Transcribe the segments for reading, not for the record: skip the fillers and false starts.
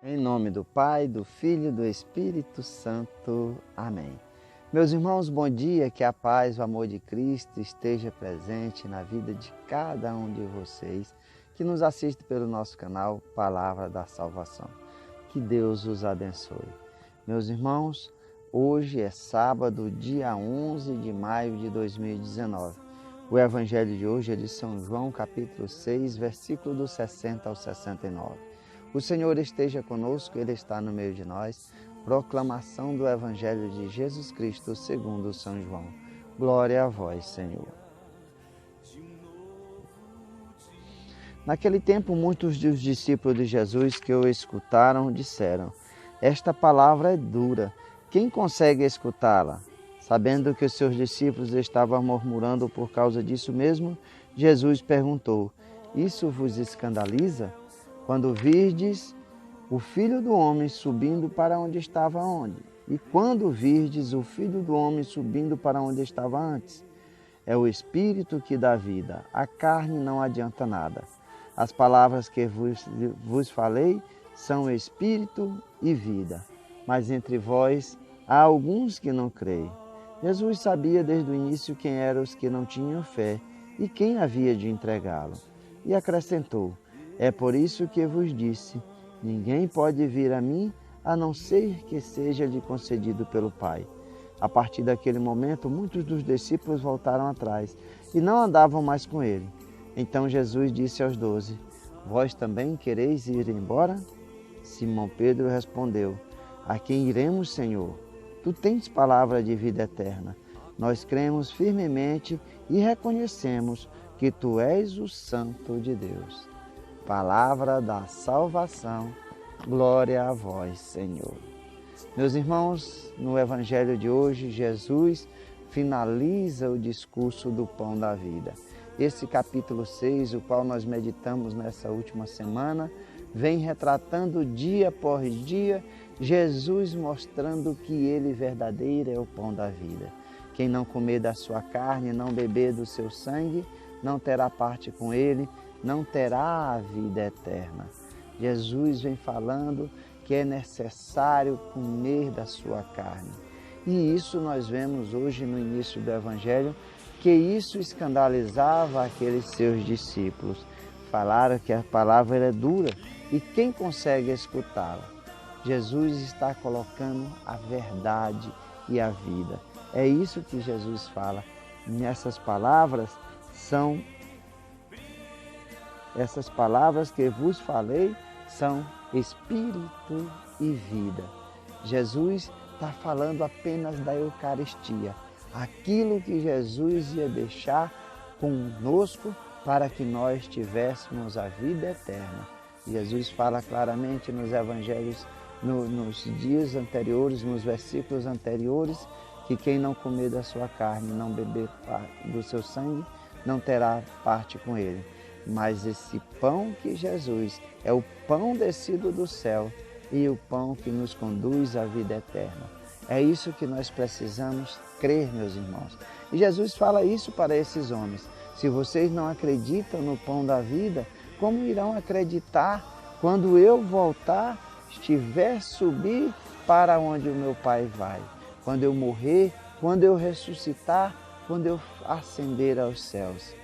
Em nome do Pai, do Filho e do Espírito Santo. Amém. Meus irmãos, bom dia, que a paz, o amor de Cristo esteja presente na vida de cada um de vocês que nos assiste pelo nosso canal Palavra da Salvação. Que Deus os abençoe. Meus irmãos, hoje é sábado, dia 11 de maio de 2019. O Evangelho de hoje é de São João, capítulo 6, versículo do 60 ao 69. O Senhor esteja conosco, Ele está no meio de nós. Proclamação do Evangelho de Jesus Cristo segundo São João. Glória a vós, Senhor. Naquele tempo, muitos dos discípulos de Jesus que o escutaram disseram: esta palavra é dura, quem consegue escutá-la? Sabendo que os seus discípulos estavam murmurando por causa disso mesmo, Jesus perguntou: isso vos escandaliza? Quando virdes o Filho do Homem subindo para onde estava onde? E quando virdes o Filho do Homem subindo para onde estava antes? É o Espírito que dá vida, a carne não adianta nada. As palavras que vos falei são Espírito e vida, mas entre vós há alguns que não creem. Jesus sabia desde o início quem eram os que não tinham fé e quem havia de entregá-lo. E acrescentou: é por isso que vos disse, ninguém pode vir a mim a não ser que seja-lhe concedido pelo Pai. A partir daquele momento, muitos dos discípulos voltaram atrás e não andavam mais com ele. Então Jesus disse aos 12, vós também quereis ir embora? Simão Pedro respondeu, a quem iremos, Senhor? Tu tens palavra de vida eterna. Nós cremos firmemente e reconhecemos que tu és o Santo de Deus. Palavra da salvação, glória a vós, Senhor. Meus irmãos, no Evangelho de hoje, Jesus finaliza o discurso do pão da vida. Esse capítulo 6, o qual nós meditamos nessa última semana, vem retratando dia após dia, Jesus mostrando que Ele verdadeiro é o pão da vida. Quem não comer da sua carne, não beber do seu sangue, não terá parte com Ele, não terá a vida eterna. Jesus vem falando que é necessário comer da sua carne. E isso nós vemos hoje no início do Evangelho, que isso escandalizava aqueles seus discípulos. Falaram que a palavra é dura e quem consegue escutá-la? Jesus está colocando a verdade e a vida. É isso que Jesus fala. Essas palavras que vos falei são Espírito e vida. Jesus está falando apenas da Eucaristia, aquilo que Jesus ia deixar conosco para que nós tivéssemos a vida eterna. Jesus fala claramente nos Evangelhos, nos dias anteriores, nos versículos anteriores, que quem não comer da sua carne, não beber do seu sangue, não terá parte com ele. Mas esse pão que Jesus é o pão descido do céu e o pão que nos conduz à vida eterna. É isso que nós precisamos crer, meus irmãos. E Jesus fala isso para esses homens. Se vocês não acreditam no pão da vida, como irão acreditar quando eu voltar, estiver subir para onde o meu Pai vai? Quando eu morrer, quando eu ressuscitar, quando eu ascender aos céus.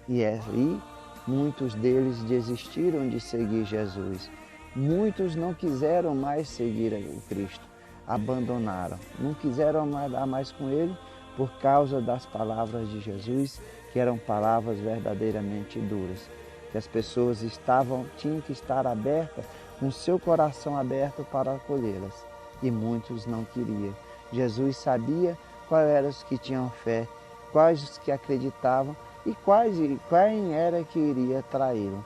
E aí, muitos deles desistiram de seguir Jesus. Muitos não quiseram mais seguir o Cristo. Abandonaram. Não quiseram andar mais com Ele por causa das palavras de Jesus, que eram palavras verdadeiramente duras. Que as pessoas tinham que estar abertas, com seu coração aberto para acolhê-las. E muitos não queriam. Jesus sabia quais eram os que tinham fé, quais os que acreditavam, e quem era que iria traí-lo.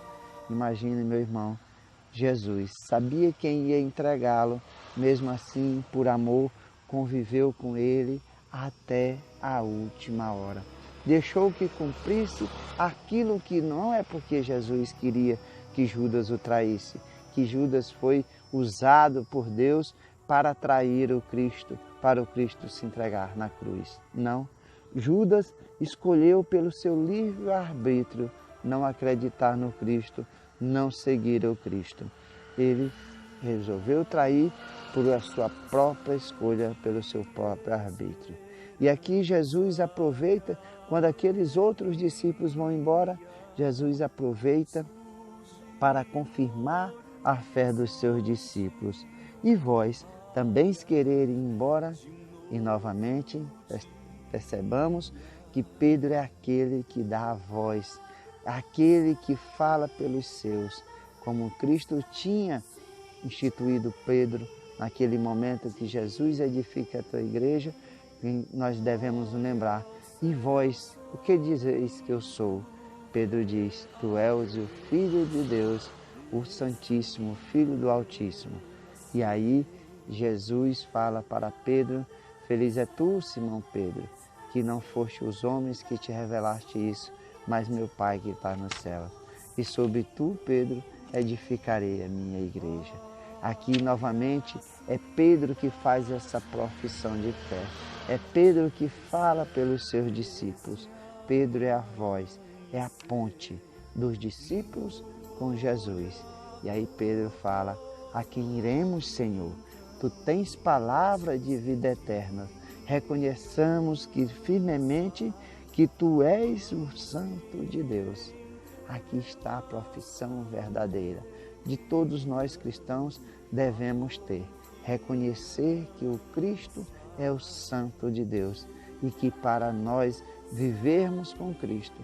Imagine, meu irmão, Jesus sabia quem ia entregá-lo, mesmo assim, por amor, conviveu com ele até a última hora. Deixou que cumprisse aquilo que não é porque Jesus queria que Judas o traísse, que Judas foi usado por Deus para trair o Cristo, para o Cristo se entregar na cruz. Não. Judas escolheu pelo seu livre-arbítrio não acreditar no Cristo, não seguir o Cristo. Ele resolveu trair por a sua própria escolha, pelo seu próprio arbítrio. E aqui Jesus aproveita, quando aqueles outros discípulos vão embora, Jesus aproveita para confirmar a fé dos seus discípulos. E vós também querer ir embora? E novamente percebamos que Pedro é aquele que dá a voz, aquele que fala pelos seus, como Cristo tinha instituído Pedro naquele momento que Jesus edifica a tua igreja. Nós devemos nos lembrar: e vós, o que dizeis que eu sou? Pedro diz: tu és o Filho de Deus, o Santíssimo, Filho do Altíssimo. E aí Jesus fala para Pedro: feliz é tu, Simão Pedro, que não foste os homens que te revelaste isso, mas meu Pai que está no céu. E sobre tu, Pedro, edificarei a minha igreja. Aqui novamente é Pedro que faz essa profissão de fé. É Pedro que fala pelos seus discípulos. Pedro é a voz, é a ponte dos discípulos com Jesus. E aí Pedro fala: a quem iremos, Senhor? Tu tens palavra de vida eterna. Reconheçamos que firmemente que tu és o Santo de Deus. Aqui está a profissão verdadeira de todos nós cristãos devemos ter. Reconhecer que o Cristo é o Santo de Deus e que para nós vivermos com Cristo,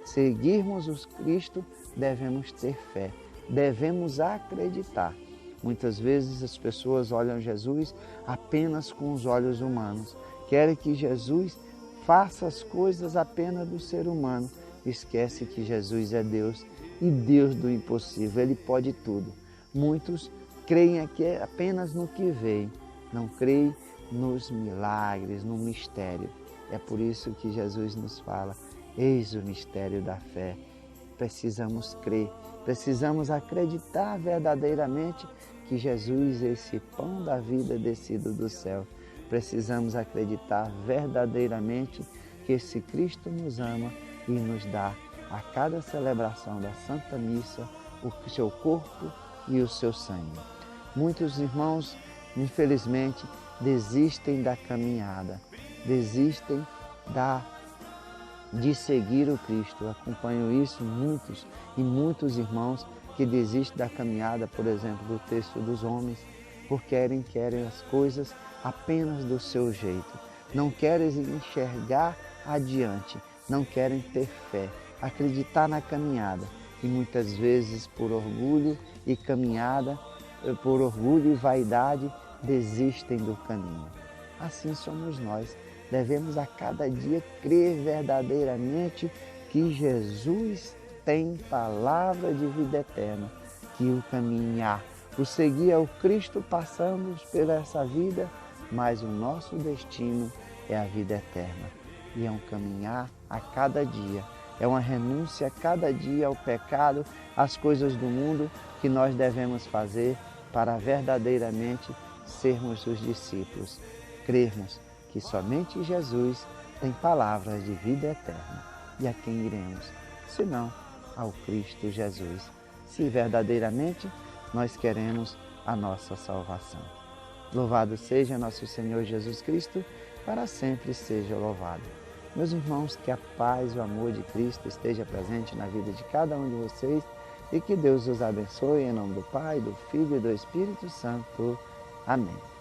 seguirmos o Cristo, devemos ter fé, devemos acreditar. Muitas vezes as pessoas olham Jesus apenas com os olhos humanos, querem que Jesus faça as coisas apenas do ser humano, esquece que Jesus é Deus e Deus do impossível, Ele pode tudo. Muitos creem aqui apenas no que veem, não creem nos milagres, no mistério. É por isso que Jesus nos fala: eis o mistério da fé. Precisamos crer, precisamos acreditar verdadeiramente que Jesus é esse pão da vida descido do céu. Precisamos acreditar verdadeiramente que esse Cristo nos ama e nos dá a cada celebração da Santa Missa o seu corpo e o seu sangue. Muitos irmãos, infelizmente, desistem da caminhada, desistem de seguir o Cristo. Eu acompanho isso muitos irmãos que desistem da caminhada, por exemplo, do texto dos homens, porque querem as coisas apenas do seu jeito. Não querem enxergar adiante, não querem ter fé, acreditar na caminhada. E muitas vezes por orgulho e caminhada, por orgulho e vaidade, desistem do caminho. Assim somos nós. Devemos a cada dia crer verdadeiramente que Jesus tem palavra de vida eterna, que o caminhar, o seguir é o Cristo, passamos por essa vida, mas o nosso destino é a vida eterna. E é um caminhar a cada dia, é uma renúncia a cada dia ao pecado, às coisas do mundo que nós devemos fazer para verdadeiramente sermos os discípulos, crermos que somente Jesus tem palavras de vida eterna. E a quem iremos, senão ao Cristo Jesus, se verdadeiramente nós queremos a nossa salvação. Louvado seja nosso Senhor Jesus Cristo, para sempre seja louvado. Meus irmãos, que a paz e o amor de Cristo esteja presente na vida de cada um de vocês e que Deus os abençoe em nome do Pai, do Filho e do Espírito Santo. Amém.